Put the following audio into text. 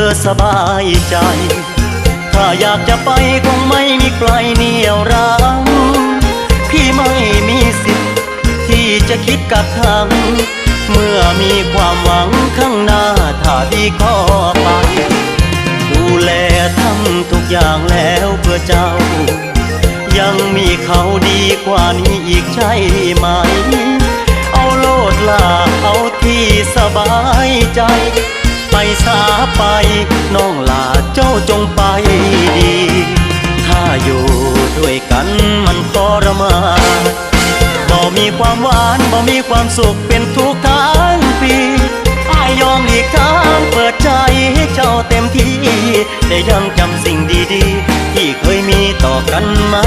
อสบายใจถ้าอยากจะไปคงไม่มีใครเหนี่ยวรั้งพี่ไม่มีสิทธิ์ที่จะคิดกักขังเมื่อมีความหวังข้างหน้าถ้าพี่ขอไปดูแลทำทุกอย่างแล้วเพื่อเจ้ายังมีเขาดีกว่านี้อีกใช่ไหมเอาโลดลาเอาที่สบายใจไปสาไปน้องลาเจ้าจงไปดีถ้าอยู่ด้วยกันมันทรมานบ่มีความหวานบ่มีความสุขเป็นทุกทางปีอ้ายยอมหลีกทางเปิดใจให้เจ้าเต็มที่แต่ยังจำสิ่งดีๆที่เคยมีต่อกันมา